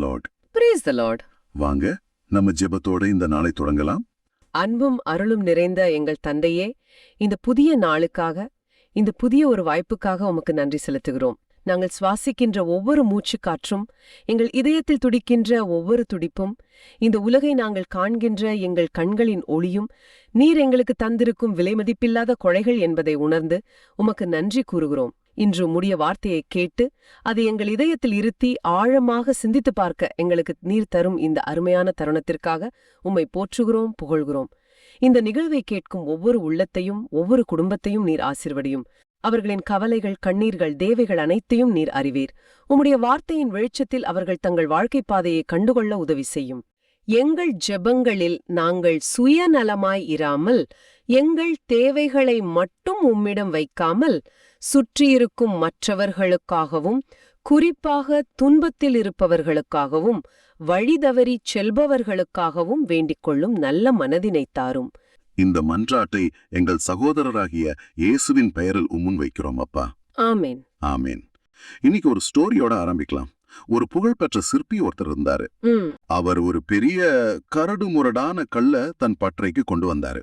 Lord. Praise the Lord. வாங்க நம்ம ஜெபத்தோட இந்த நாளை தொடங்கலாம். அன்பும் அருளும் நிறைந்த எங்கள் தந்தையே, இந்த புதிய நாளுக்காக, இந்த புதிய ஒரு வாய்ப்புக்காக உமக்கு நன்றி செலுத்துகிறோம். நாங்கள் சுவாசிக்கின்ற ஒவ்வொரு மூச்சு காற்றும், எங்கள் இதயத்தில் துடிக்கின்ற ஒவ்வொரு துடிப்பும், இந்த உலகை நாங்கள் காண்கின்ற எங்கள் கண்களின் ஒளியும், நீர் எங்களுக்கு தந்திருக்கும் விலைமதிப்பில்லாத கொடைகள் என்பதை உணர்ந்து உமக்கு நன்றி கூறுகிறோம். இன்று உம்முடைய வார்த்தையை கேட்டு அதை எங்கள் இதயத்தில் இருத்தி ஆழமாக சிந்தித்து பார்க்க எங்களுக்கு நீர் தரும் இந்த அருமையான தருணத்திற்காக உம்மை போற்றுகிறோம், புகழ்கிறோம். இந்த நிகழ்வை கேட்கும் ஒவ்வொரு உள்ளத்தையும் ஒவ்வொரு குடும்பத்தையும் நீர் ஆசீர்வதியும். அவர்களின் கவலைகள், கண்ணீர்கள், தேவைகள் அனைத்தையும் நீர் அறிவீர். உம்முடைய வார்த்தையின் வெளிச்சத்தில் அவர்கள் தங்கள் வாழ்க்கைப் பாதையை கண்டுகொள்ள உதவி செய்யும். எங்கள் ஜெபங்களில் நாங்கள் சுயநலமாய் இராமல், எங்கள் தேவைகளை மட்டும் உம்மிடம் வைக்காமல், சுற்றியிருக்கும் மற்றவர்களுக்காகவும், குறிப்பாக துன்பத்தில் இருப்பவர்களுக்காகவும், வழிதவறி செல்பவர்களுக்காகவும் வேண்டிக் கொள்ளும் நல்ல மனதினை தாரும். இந்த மன்றாட்டை எங்கள் சகோதரராகிய இயேசுவின் பெயரில் உம்முன் வைக்கிறோம் அப்பா. ஆமேன். ஆமேன். இன்னைக்கு ஒரு ஸ்டோரியோட ஆரம்பிக்கலாம். ஒரு புகழ்பெற்ற சிற்பி ஒருத்தர் இருந்தாரு. அவர் ஒரு பெரிய கரடு முரடான கல்ல தன் பட்டறைக்கு கொண்டு வந்தாரு.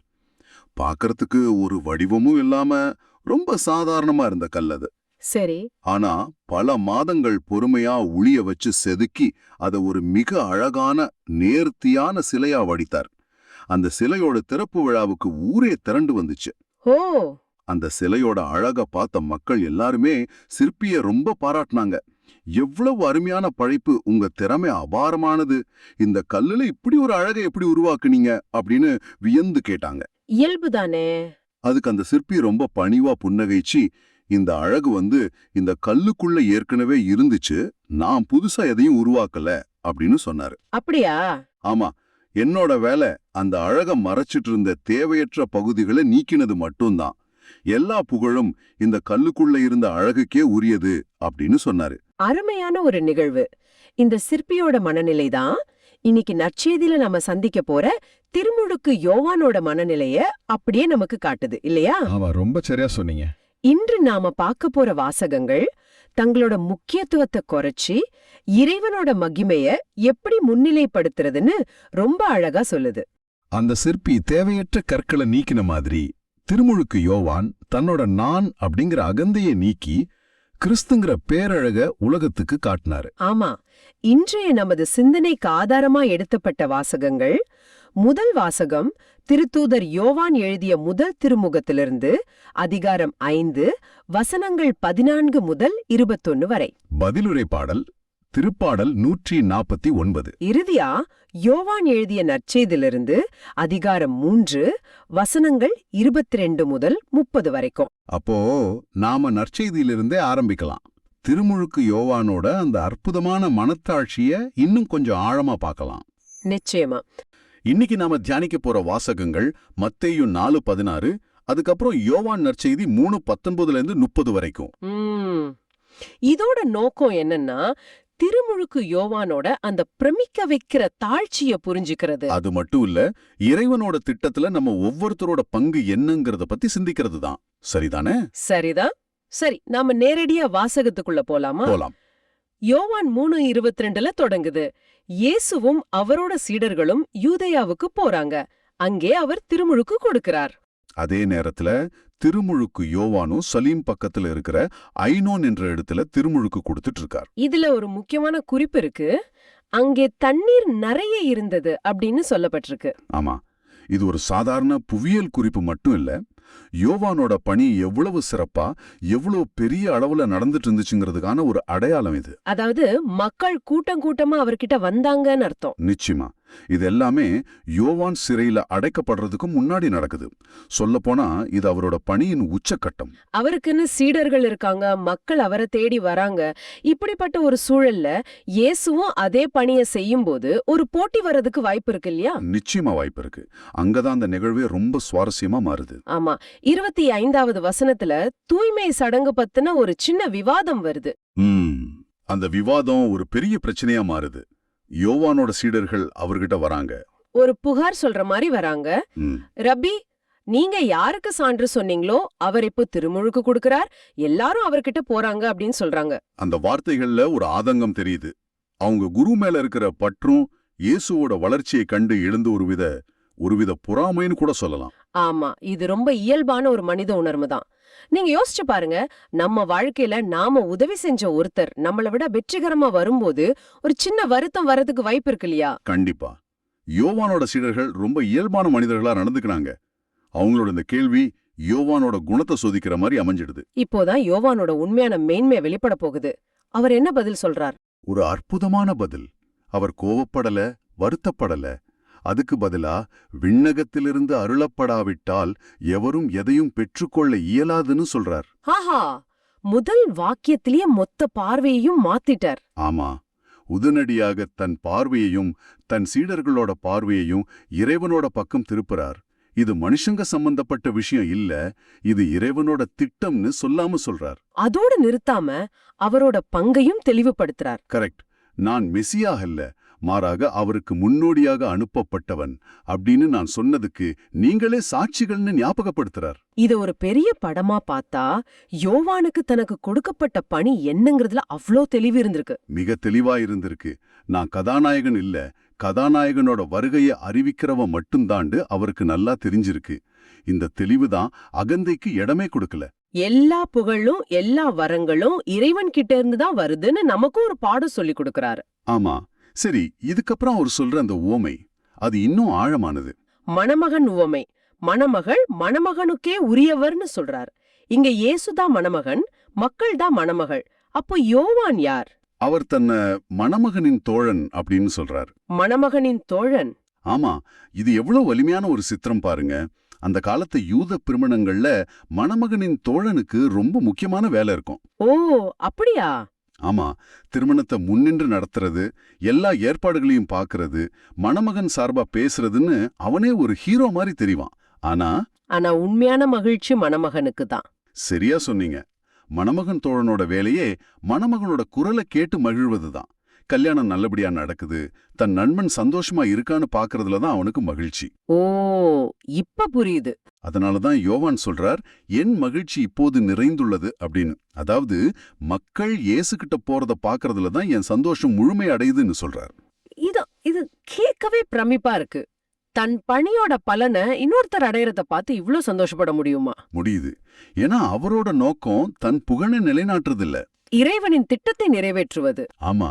பாக்கறதுக்கு ஒரு வடிவமும் இல்லாம ரொம்ப சாதாரணமா இருந்த கல் அது. சரி. ஆனா பல மாதங்கள் பொறுமையா உளிய வச்சு செதுக்கி அதை ஒரு மிக அழகான நேர்த்தியான சிலையா வடித்தார். அந்த சிலையோட திறப்பு விழாவுக்கு ஊரே திரண்டு வந்துச்சு. ஓ! அந்த சிலையோட அழக பார்த்த மக்கள் எல்லாருமே சிற்பிய ரொம்ப பாராட்டினாங்க. எவ்வளவு அருமையான படைப்பு, உங்க திறமை அபாரமானது, இந்த கல்லுல இப்படி ஒரு அழகை எப்படி உருவாக்குனீங்க அப்படின்னு வியந்து கேட்டாங்க. இயல்புதானே. அதுக்கு அந்த சிற்பி ரொம்ப பணிவா புன்னகைச்சு, இந்த அழகு இந்த கல்லுக்குள்ள ஏற்கனவே இருந்துச்சு, நான் புதுசா எதையும் உருவாக்கல அப்படின்னு சொன்னாரு. அப்படியா? ஆமா, என்னோட வேலை அந்த அழக மறைச்சிட்டு இருந்த தேவையற்ற பகுதிகளை நீக்கினது மட்டும்தான். எல்லா புகழும் இந்த கல்லுக்குள்ள இருந்த அழகுக்கே உரியது அப்படின்னு சொன்னாரு. அருமையான ஒரு நிகழ்வு. இந்த சிற்பியோட மனநிலைதான் இன்னைக்கு நற்செய்தியில நம்ம சந்திக்க போற திருமுழுக்கு யோவானோட மனநிலைய அப்படியே நமக்கு காட்டுது இல்லையா? ஆமா, ரொம்ப சரியா சொன்னீங்க. இன்று நாம பார்க்க போற வாசகங்கள் தங்களோட முக்கியத்துவத்தை குறைச்சி இறைவனோட மகிமைய எப்படி முன்னிலைப்படுத்துறதுன்னு ரொம்ப அழகா சொல்லுது. அந்த சிற்பி தேவையற்ற கற்களை நீக்கின மாதிரி திருமுழுக்கு யோவான் தன்னோட நான் அப்படிங்கிற அகந்தையை நீக்கி கிறிஸ்துங்கிற பேரழக உலகத்துக்கு காட்டினாரு. ஆமா, இன்றைய நமது சிந்தனைக்கு ஆதாரமா எடுத்தப்பட்ட வாசகங்கள். முதல் வாசகம் திருத்தூதர் யோவான் எழுதிய முதல் திருமுகத்திலிருந்து அதிகாரம் 5 வசனங்கள் 14 முதல் 21 வரை. பதிலுரை பாடல் திருப்பாடல் 149. இறுதியா யோவான் எழுதிய நற்செய்தியிலிருந்து அதிகாரம் 3 வசனங்கள் 22 முதல் 30 வரைக்கும். அப்போ நாம நற்செய்தியிலிருந்தே ஆரம்பிக்கலாம். திருமுழுக்கு யோவானோட அந்த அற்புதமான மனத்தாட்சிய இன்னும் கொஞ்சம் ஆழமா பார்க்கலாம். நிச்சயமா. இன்னைக்கு நாம தியானிக்க போற வாசகங்கள் மத்தேயு 4:16, அதுக்கப்புறம் யோவான் நற்செய்தி 3:19-30 வரைக்கும். இதோட நோக்கம் என்னன்னா, திருமுழுக்கு யோவானோட அந்த பிரமிக்க வைக்கிற தாழ்ச்சிய புரிஞ்சுக்கிறது. அது மட்டும் இல்ல, இறைவனோட திட்டத்துல நம்ம ஒவ்வொருத்தரோட பங்கு என்னங்கறத பத்தி சிந்திக்கிறது தான். சரிதானே? சரிதான். சரி, நாம நேரடியா வாசகத்துக்குள்ள போலாமா? போலாம். யோவான் 3:22 தொடங்குது. இயேசுவும் அவரோட சீடர்களும் யூதேயாவுக்கு போறாங்க. அங்கே அவர் திருமுழுக்கு கொடுக்கிறார். அதே நேரத்துல திருமுழுக்கு யோவானும் சலீம் பக்கத்துல இருக்கிற ஐனோன் என்ற இடத்துல திருமுழுக்கு கொடுத்துட்டு இருக்கார். இதுல ஒரு முக்கியமான குறிப்பு இருக்கு. அங்கே தண்ணீர் நிறைய இருந்தது அப்படின்னு சொல்லப்பட்டிருக்கு. ஆமா, இது ஒரு சாதாரண புவியியல் குறிப்பு மட்டும் இல்ல, யோவானோட பணி எவ்வளவு சிறப்பா எவ்வளவு பெரிய அளவுல நடந்துட்டு இருந்துச்சுங்கிறதுக்கான ஒரு அடையாளம் இது. அதாவது மக்கள் கூட்டம் கூட்டமா அவர்கிட்ட வந்தாங்கன்னு அர்த்தம். நிச்சயமா. இது எல்லாமே யோவான் சிறையில அடைக்கப்படுறதுக்கு முன்னாடி நடக்குது. சொல்லப்போனா இது அவரோட பணியின் உச்சக்கட்டம். அவருக்குன்னு சீடர்கள் இருக்காங்க, மக்கள் அவரை தேடி வராங்க. இப்படிப்பட்ட ஒரு சூழல்ல இயேசுவும் அதே பணியை செய்யும் போது ஒரு போட்டி வர்றதுக்கு வாய்ப்பு இருக்கு இல்லையா? நிச்சயமா வாய்ப்பு இருக்கு. அங்கதான் அந்த நிகழ்வே ரொம்ப சுவாரஸ்யமா மாறுது. ஆமா, 25வது வசனத்துல தூய்மை சடங்கு பத்தின ஒரு சின்ன விவாதம் வருது. அந்த விவாதம் ஒரு பெரிய பிரச்சனையா மாறுது. யோவானோட சீடர்கள் அவர்கிட்ட வராங்க. ஒரு புகார் சொல்ற மாதிரி வராங்க. ரபி, நீங்க யாருக்கு சான்று சொன்னீங்களோ அவர் இப்போ திருமுழுக்கு கொடுக்கிறார், எல்லாரும் அவர்கிட்ட போறாங்க அப்படின்னு சொல்றாங்க. அந்த வார்த்தைகள்ல ஒரு ஆதங்கம் தெரியுது. அவங்க குரு மேல இருக்கிற பற்றும் இயேசுவோட வளர்ச்சியை கண்டு எழுந்த ஒருவித பொறாமைன்னு கூட சொல்லலாம். ஆமா, இது ரொம்ப இயல்பான ஒரு மனித உணர்வு தான். நீங்க யோசிச்சு பாருங்க, நம்ம வாழ்க்கையில நாம உதவி செஞ்ச ஒருத்தர் நம்மளை விட வெற்றிகரமா வரும்போது ஒரு சின்ன வருத்தம் வரதுக்கு வாய்ப்பு இருக்கு இல்லையா? கண்டிப்பா. யோவானோட சீடர்கள் ரொம்ப இயல்பான மனிதர்களா நடந்துக்கிறாங்க. அவங்களோட இந்த கேள்வி யோவானோட குணத்தை சோதிக்கிற மாதிரி அமைஞ்சிடுது. இப்போதான் யோவானோட உண்மையான மேன்மையை வெளிப்பட போகுது. அவர் என்ன பதில் சொல்றார்? ஒரு அற்புதமான பதில். அவர் கோவப்படல, வருத்தப்படல. அதுக்கு பதிலா விண்ணகத்திலிருந்து அருளப்படாவிட்டால் எவரும் எதையும் பெற்றுக்கொள்ள இயலாதுன்னு சொல்றார். ஆஹா, முதல் வாக்கியத்திலேயே மொத்த பார்வையையும் மாத்திட்டார். ஆமா, உடனடியாக தன் பார்வையையும் தன் சீடர்களோட பார்வையையும் இறைவனோட பக்கம் திருப்புறார். இது மனுஷங்க சம்பந்தப்பட்ட விஷயம் இல்ல, இது இறைவனோட திட்டம்னு சொல்லாம சொல்றார். அதோடு நிறுத்தாம அவரோட பங்கையும் தெளிவுபடுத்துறார். கரெக்ட். நான் மெசியாக இல்ல, மாறாக அவருக்கு முன்னோடியாக அனுப்பப்பட்டவன் அப்படின்னு நான் சொன்னதுக்கு நீங்களே சாட்சிகள்னு ஞாபகப்படுத்துறார். இத ஒரு பெரிய படமா பார்த்தா யோவானுக்கு தனக்கு கொடுக்கப்பட்ட பணி என்னங்கிறதுல அவ்ளோ தெளிவு இருந்திருக்கு. மிக தெளிவா இருந்திருக்கு. நான் கதாநாயகன் இல்ல, கதாநாயகனோட வருகையை அறிவிக்கிறவன் மட்டும்தாண்டு அவருக்கு நல்லா தெரிஞ்சிருக்கு. இந்த தெளிவுதான் அகந்தைக்கு இடமே கொடுக்கல. எல்லா புகழும் எல்லா வரங்களும் இறைவன் கிட்ட இருந்து தான் வருதுன்னு நமக்கும் ஒரு பாடம் சொல்லி கொடுக்கறாரு. ஆமா. சரி, இதுக்கப்புறம் அவர் சொல்ற அந்த உவமை அது இன்னும் ஆழமானது. மணமகன் உவமை. மணமகள் மணமகனுக்கே உரியவர்னு சொல்றார். இங்க இயேசுதான் மணமகன், மக்கள் தான் மணமகள். அப்போ யோவான் யார்? அவர் தன்னை மணமகனின் தோழன் அப்படின்னு சொல்றார். மணமகனின் தோழன்? ஆமா, இது எவ்வளவு வலிமையான ஒரு சித்திரம் பாருங்க. அந்த காலத்து யூத திருமணங்கள்ல மணமகனின் தோழனுக்கு ரொம்ப முக்கியமான வேலை இருக்கும். ஓ, அப்படியா? ஆமா, திருமணத்தை முன்னின்று நடத்துறது, எல்லா ஏற்பாடுகளையும் பாக்குறது, மணமகன் சார்பா பேசுறதுன்னு அவனே ஒரு ஹீரோ மாதிரி தெரிவான். ஆனா உண்மையான மகிழ்ச்சி மணமகனுக்கு தான். சரியா சொன்னீங்க. மணமகன் தோழனோட வேலையே மணமகனோட குரலை கேட்டு மகிழ்வதுதான். கல்யாணம் நல்லபடியா நடக்குது, தன் நண்பன் சந்தோஷமா இருக்கான்னு பாக்குறதுல தான் அவனுக்கு மகிழ்ச்சி. ஓ, இப்ப புரியுது. அதனாலதான் யோவான் சொல்றார், என் மகிழ்ச்சி இப்போது நிறைந்துள்ளது அப்படின்னு. அதாவது மக்கள் இயேசுகிட்ட போறத பாக்குறதுல தான் என் சந்தோஷம் முழுமை அடையுதுன்னு சொல்றார். இது கேட்கவே பிரமிப்பா இருக்கு. தன் பணியோட பலனை இன்னொருத்தர் அடையறத பார்த்து இவ்ளோ சந்தோஷப்பட முடியுமா? முடியுது. ஏன்னா அவரோட நோக்கம் தன் புகழை நிலைநாட்டுறதில்ல, இறைவனின் திட்டத்தை நிறைவேற்றுவது. ஆமா,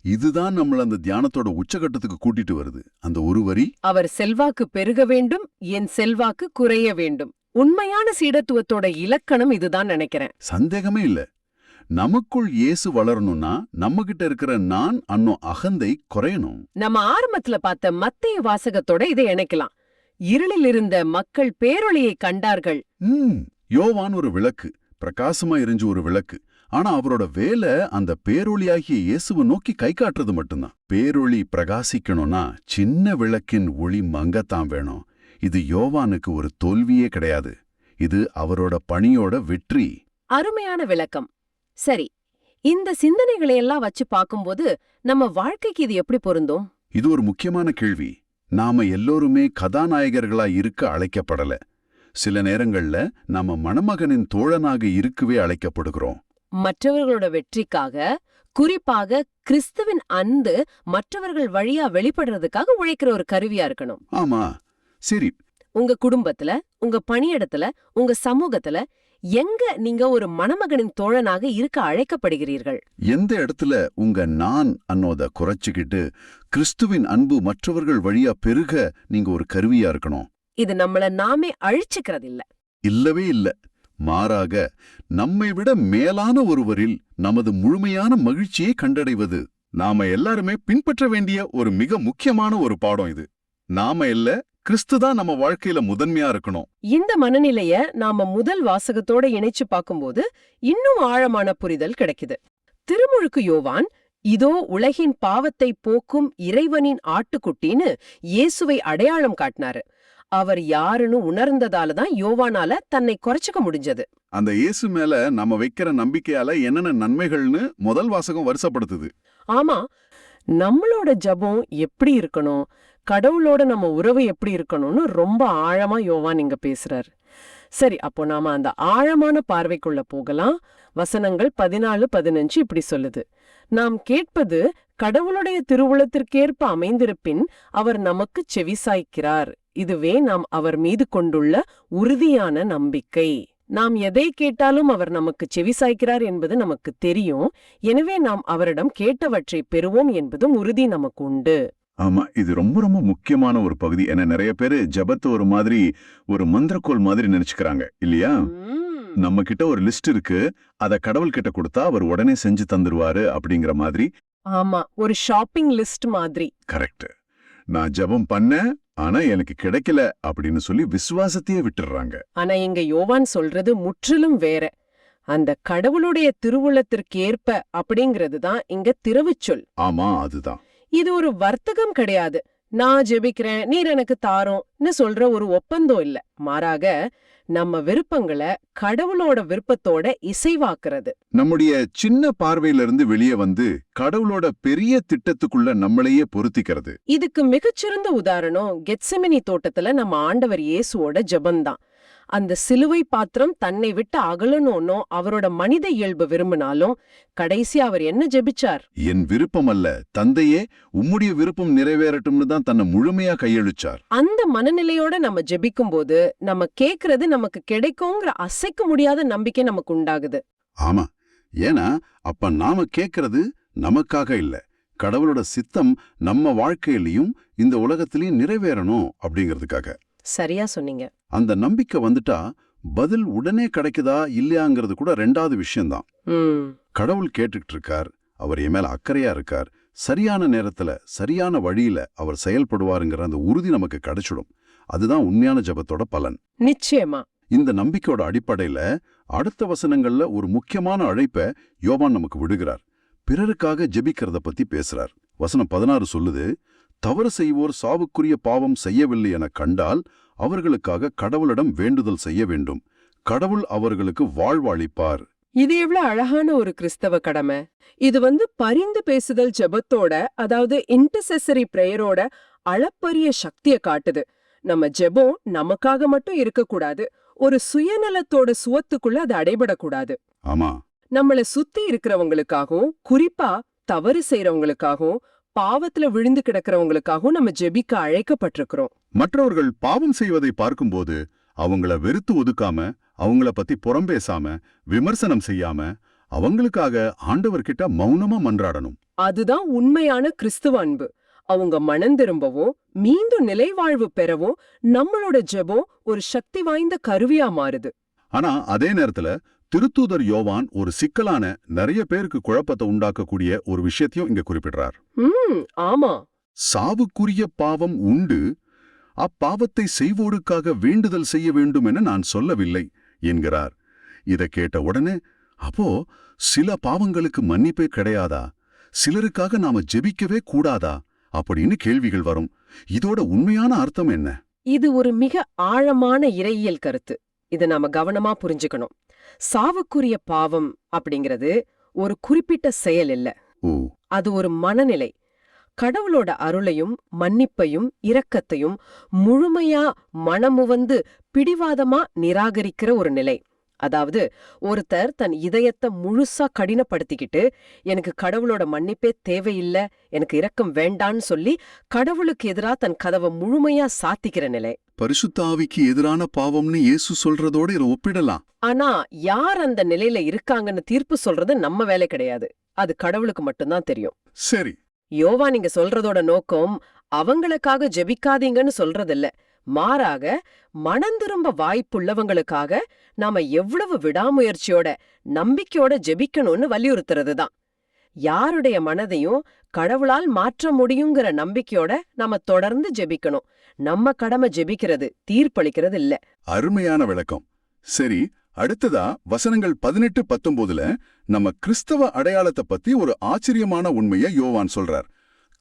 இதுதான் நம்மள அந்த தியானத்தோட உச்சகட்டத்துக்கு கூட்டிட்டு வருது. அந்த ஒரு வரி, அவர் செல்வாக்கு பெருக வேண்டும், என் செல்வாக்கு குறைய வேண்டும். உண்மையான சீடத்துவத்தோட இலக்கணம் இதுதான் நினைக்கிறேன். சந்தேகமே இல்ல. நமக்குள் இயேசு வளரணும்னா நம்ம கிட்ட இருக்கிற நான் அன்னும் அகந்தை குறையணும். நம்ம ஆரம்பத்துல பார்த்த மத்தேயு வாசகத்தோட இதை இணைக்கலாம். இருளில் இருந்த மக்கள் பேரொளியை கண்டார்கள். யோவான் ஒரு விளக்கு, பிரகாசமா எரிஞ்சு ஒரு விளக்கு. ஆனா அவரோட வேலை அந்த பேரொளியாகிய இயேசுவை நோக்கி கை காட்டுறது மட்டும்தான். பேரொளி பிரகாசிக்கணும்னா சின்ன விளக்கின் ஒளி மங்கத்தான் வேணும். இது யோவானுக்கு ஒரு தோல்வியே கிடையாது, இது அவரோட பணியோட வெற்றி. அருமையான விளக்கம். சரி, இந்த சிந்தனைகளையெல்லாம் வச்சு பார்க்கும்போது நம்ம வாழ்க்கைக்கு இது எப்படி பொருந்தும்? இது ஒரு முக்கியமான கேள்வி. நாம எல்லோருமே கதாநாயகர்களா இருக்க அழைக்கப்படல. சில நேரங்கள்ல நாம மணமகனின் தோழனாக இருக்கவே அழைக்கப்படுகிறோம். மற்றவர்களோட வெற்றிக்காக, குறிப்பாக கிறிஸ்துவின் அன்பு மற்றவர்கள் வழியா வெளிப்படுறதுக்காக உழைக்கிற ஒரு கருவியா இருக்கணும். ஆமா. சரி, உங்க குடும்பத்துல, உங்க பணியிடத்துல, உங்க சமூகத்துல எங்க நீங்க ஒரு மணமகனின் தோழனாக இருக்க அழைக்கப்படுகிறீர்கள்? எந்த இடத்துல உங்க நான் அன்னோத குறைச்சிக்கிட்டு கிறிஸ்துவின் அன்பு மற்றவர்கள் வழியா பெருக நீங்க ஒரு கருவியா இருக்கணும். இது நம்மள நாமே அழிச்சுக்கிறதில்ல. இல்லவே இல்ல. மாறாக நம்மை விட மேலான ஒருவரில் நமது முழுமையான மகிழ்ச்சியை கண்டடைவது. நாம எல்லாருமே பின்பற்ற வேண்டிய ஒரு மிக முக்கியமான ஒரு பாடம் இது. நாம இல்ல, கிறிஸ்துதான் நம்ம வாழ்க்கையில முதன்மையா இருக்கணும். இந்த மனநிலைய நாம முதல் வாசகத்தோட இணைச்சு பார்க்கும்போது இன்னும் ஆழமான புரிதல் கிடைக்குது. திருமுழுக்கு யோவான், இதோ உலகின் பாவத்தை போக்கும் இறைவனின் ஆட்டுக்குட்டின்னு இயேசுவை அடையாளம் காட்டினாரு. அவர் யாருன்னு உணர்ந்ததால தான் யோவானால தன்னை குறைச்சுக்க முடிஞ்சது. அந்த இயேசு மேல நம்ம வைக்கிற நம்பிக்கையால என்னென்ன நன்மைகள்னு முதல் வாசகம் வருஷப்படுத்துது. ஆமா, நம்மளோட ஜபம் எப்படி இருக்கணும், கடவுளோட நம்ம உறவு எப்படி இருக்கணும்னு ரொம்ப ஆழமா யோவான் இங்க பேசுறாரு. சரி, அப்போ நாம அந்த ஆழமான பார்வைக்குள்ள போகலாம். வசனங்கள் 14-15 இப்படி சொல்லுது. நாம் கேட்பது கடவுளுடைய திருவுளத்திற்கேற்ப அமைந்திருப்பின் அவர் நமக்கு செவிசாய்க்கிறார். இதுவே நாம் அவர் மீது கொண்டுள்ள உறுதியான நம்பிக்கை. நாம் எதை கேட்டாலும் அவர் நமக்கு செவிசாய்க்கிறார் என்பது நமக்கு தெரியும். எனவே நாம் அவரிடம் கேட்டவற்றை பெறுவோம் என்பதும் உறுதி நமக்கு உண்டு. ஆமா, இது ரொம்ப ரொம்ப முக்கியமான ஒரு பகுதி. ஏன்னா நிறைய பேரு ஜபத்தை ஒரு மாதிரி ஒரு மந்திரக்கோள் மாதிரி நினைச்சுக்கிறாங்க இல்லையா? நம்ம கிட்ட ஒரு லிஸ்ட் இருக்கு, அத கடவுள் கிட்ட கொடுத்தா அவர் உடனே செஞ்சு தந்துருவாரு அப்படிங்கிற மாதிரி. ஆமா, ஒரு ஷாப்பிங் லிஸ்ட் மாதிரி. கரெக்ட். நான் ஜபம் பண்ணேன், ஆனா எனக்கு கிடைக்கல அப்படின்னு சொல்லி விசுவாசத்தையே விட்டுறாங்க. ஆனா இங்க யோவான் சொல்றது முற்றிலும் வேற. அந்த கடவுளுடைய திருவுளத்திற்கேற்ப அப்படிங்கிறது தான் இங்க திறவுச்சொல். ஆமா, அதுதான். இது ஒரு வர்த்தகம் கிடையாது. நான் ஜெபிக்கிறேன், நீர் எனக்கு தாரோன்னு சொல்ற ஒரு ஒப்பந்தம் இல்ல. மாறாக நம்ம விருப்பங்களை கடவுளோட விருப்பத்தோட இசைவாக்குறது. நம்முடைய சின்ன பார்வையிலிருந்து வெளியே வந்து கடவுளோட பெரிய திட்டத்துக்குள்ள நம்மளையே பொருத்திக்கிறது. இதுக்கு மிகச்சிறந்த உதாரணம் கெத்செமனி தோட்டத்துல நம்ம ஆண்டவர் இயேசுவோட ஜெபம்தான். அந்த சிலுவை பாத்திரம் தன்னை விட்டு அகலணும்னோ அவரோட மனித இயல்பு விரும்பினாலும் கடைசி அவர் என்ன ஜெபிச்சார்? என் விருப்பம் அல்ல தந்தையே, உம்முடைய விருப்பம் நிறைவேறட்டும்னு தான் தன்னை முழுமையா கையெழுச்சார். அந்த மனநிலையோட நம்ம ஜெபிக்கும் போது நம்ம கேக்குறது நமக்கு கிடைக்குங்கிற அசைக்க முடியாத நம்பிக்கை நமக்கு உண்டாகுது. ஆமா, ஏன்னா அப்ப நாம கேட்கறது நமக்காக இல்ல, கடவுளோட சித்தம் நம்ம வாழ்க்கையிலையும் இந்த உலகத்திலையும் நிறைவேறணும் அப்படிங்கிறதுக்காக. சரியா சொன்னீங்க. அந்த நம்பிக்கை வந்துட்டா பதில் உடனே கிடைக்குதா இல்லையாங்கிறது கூட ரெண்டாவது விஷயம்தான். கடவுள் கேட்டுக்கிட்டு இருக்கார், அவர் என் மேல அக்கறையா இருக்கார், சரியான நேரத்துல சரியான வழியில அவர் செயல்படுவாருங்கிற அந்த உறுதி நமக்கு கிடைச்சிடும். அதுதான் உண்மையான ஜெபத்தோட பலன். நிச்சயமா. இந்த நம்பிக்கையோட அடிப்படையில அடுத்த வசனங்கள்ல ஒரு முக்கியமான அழைப்பை யோவான் நமக்கு விடுகிறார். பிறருக்காக ஜெபிக்கிறத பத்தி பேசுறார். வசனம் 16 சொல்லுது, தவறு செய்வோர் சாவுக்குரிய பாவம் செய்யவில்லை என கண்டால் அவர்களுக்காக கடவுளிடம் வேண்டுதல் செய்ய வேண்டும், கடவுள் அவர்களுக்கு வாழ்வளிப்பார். இது எவ்வளவு அழகான ஒரு கிறிஸ்தவ கடமை. இது பரிந்து பேசுதல் ஜெபத்தோட, அதாவது இன்டர்செசரி பிரேயரோட அளப்பரிய சக்திய காட்டுது. நம்ம ஜெபம் நமக்காக மட்டும் இருக்கக்கூடாது, ஒரு சுயநலத்தோட சுவத்துக்குள்ள அது அடைபடக்கூடாது. ஆமா, நம்மள சுத்தி இருக்கிறவங்களுக்காகவும், குறிப்பா தவறு செய்யறவங்களுக்காகவும், பாவத்துல விழுந்து கிடக்கிறவங்களுக்காகவும் நம்ம ஜெபிக்க அழைக்கப்பட்டிருக்கிறோம். மற்றவர்கள் பாவம் செய்வதை பார்க்கும்போது அவங்கள வெறுத்து ஒதுக்காம, அவங்கள பத்தி புறம்பேசாம, விமர்சனம் செய்யாம, அவங்களுக்காக ஆண்டவர்கிட்ட மௌனமா மன்றாடணும். அதுதான் உண்மையான கிறிஸ்துவ அன்பு. அவங்க மனம் திரும்பவும் மீண்டும் நிலைவாழ்வு பெறவும் நம்மளோட ஜெபம் ஒரு சக்தி வாய்ந்த கருவியா மாறுது. ஆனா அதே நேரத்துல திருத்தூதர் யோவான் ஒரு சிக்கலான, நிறைய பேருக்கு குழப்பத்தை உண்டாக்கக்கூடிய ஒரு விஷயத்தையும் இங்க குறிப்பிடுறார். ஆமா, சாவுக்குரிய பாவம் உண்டு, அப்பாவத்தை செய்வோருக்காக வேண்டுதல் செய்ய வேண்டும் என நான் சொல்லவில்லை என்கிறார். இதை கேட்ட உடனே, அப்போ சில பாவங்களுக்கு மன்னிப்பே கிடையாதா, சிலருக்காக நாம ஜெபிக்கவே கூடாதா அப்படின்னு கேள்விகள் வரும். இதோட உண்மையான அர்த்தம் என்ன? இது ஒரு மிக ஆழமான இறையியல் கருத்து. இதை நாம கவனமா புரிஞ்சுக்கணும். சாவுக்குரிய பாவம் அப்படிங்கிறது ஒரு குறிப்பிட்ட செயல் இல்ல, அது ஒரு மனநிலை. கடவுளோட அருளையும் மன்னிப்பையும் இரக்கத்தையும் முழுமையா மனமுவந்து பிடிவாதமா நிராகரிக்கிற ஒரு நிலை. அதாவது ஒருத்தர் தன் இதயத்தை முழுசா கடினப்படுத்திக்கிட்டு, எனக்கு கடவுளோட மன்னிப்பே தேவையில்லை, எனக்கு இரக்கம் வேண்டான்னு சொல்லி கடவுளுக்கு எதிரா தன் கதவை முழுமையா சாத்திக்கிற நிலை. பரிசுத்த ஆவிக்கு எதிரான பாவம்னு இயேசு சொல்றதோட இதை ஒப்பிடலாம். ஆனா யார் அந்த நிலையில இருக்காங்கன்னு தீர்ப்பு சொல்றது நம்ம வேலை கிடையாது, அது கடவுளுக்கு மட்டும்தான் தெரியும். சரி, யோவான் நீங்க சொல்றதோட நோக்கம் அவங்களுக்காக ஜெபிக்காதீங்கன்னு சொல்றதில்ல, மாறாக மனந்திரும்ப வாய்ப்புள்ளவங்களுக்காக நாம எவ்வளவு விடாமுயற்சியோட நம்பிக்கையோட ஜெபிக்கணும்னு வலியுறுத்துறதுதான். யாருடைய மனதையும் கடவுளால் மாற்ற முடியுங்கிற நம்பிக்கையோட நாம தொடர்ந்து ஜெபிக்கணும். நம்ம கடமை ஜெபிக்கிறது, தீர்ப்பளிக்கிறது இல்ல. அருமையான விளக்கம். சரி, அடுத்ததா வசனங்கள் 18-19ல நம்ம கிறிஸ்தவ அடையாளத்தை பத்தி ஒரு ஆச்சரியமான உண்மையை யோவான் சொல்றார்.